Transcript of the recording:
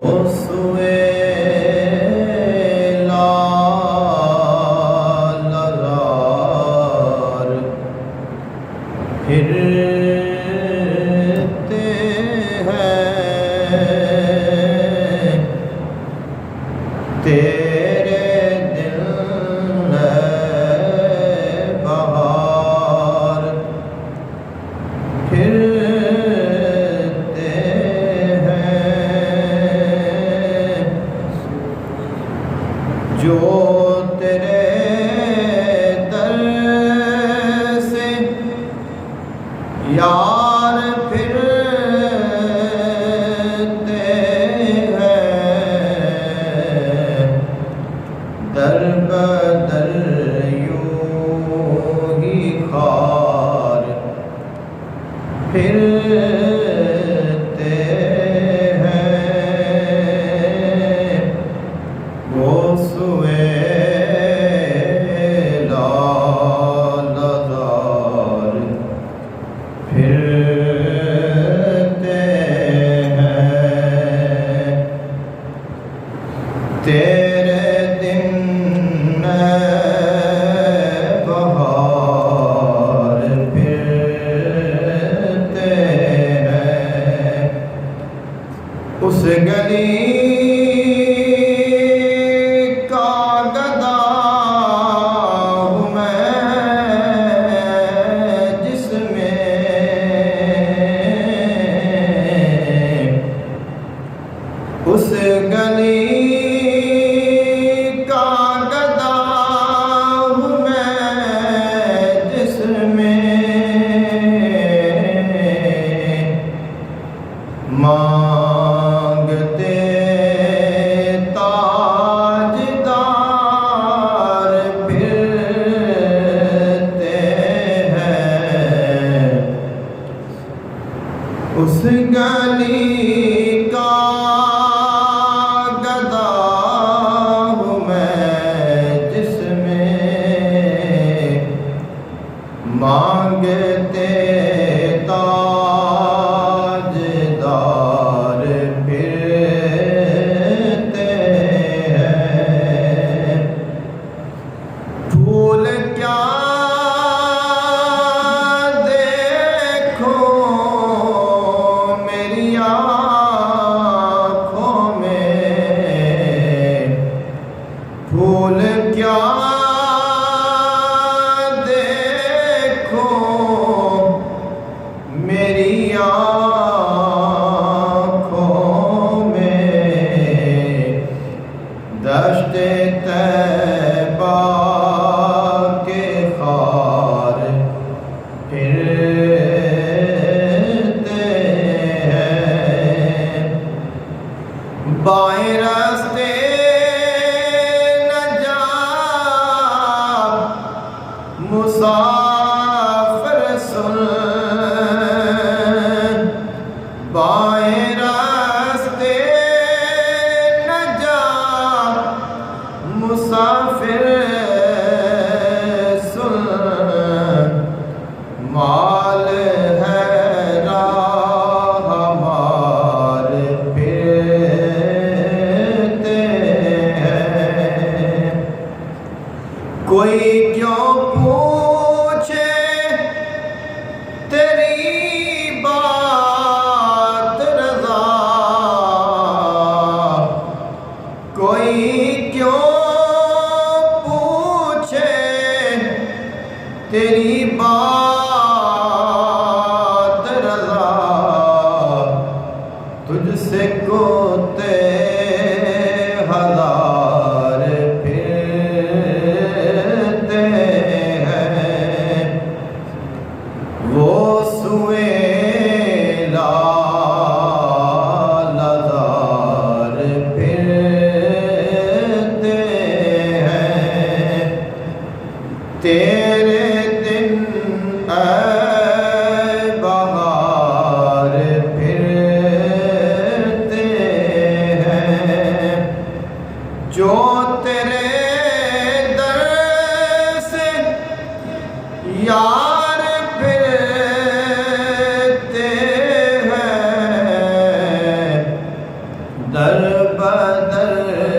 سوئے لال لزار پھرتے ہیں تیرے دل بہار پھرتے ہیں جو تیرے در سے یار پھرتے ہیں در بدر یوں ہی خار پھرتے ہیں وہ سوئے لال لزار پھرتے ہیں تیرے دن بہار پھرتے ہیں اس گلی کا گدا ہوں میں جس میں اس گلی کا گدا ہوں میں جس میں مانگتے تاجدار پھرتے ہیں اس گلی کا گدا ہوں میں جس میں مانگتے تاجدار پھرتے ہیں پھول کیا دیکھو میری آنکھوں میں پھول کیا دیکھو میری آنکھوں میں دشت طیبہ کے خار پھرتے ہیں بائیں راستے نہ جا مسافر سن بائیں راستے نہ جا مسافر سن مال ہے راہ ہمار پھرتے بدر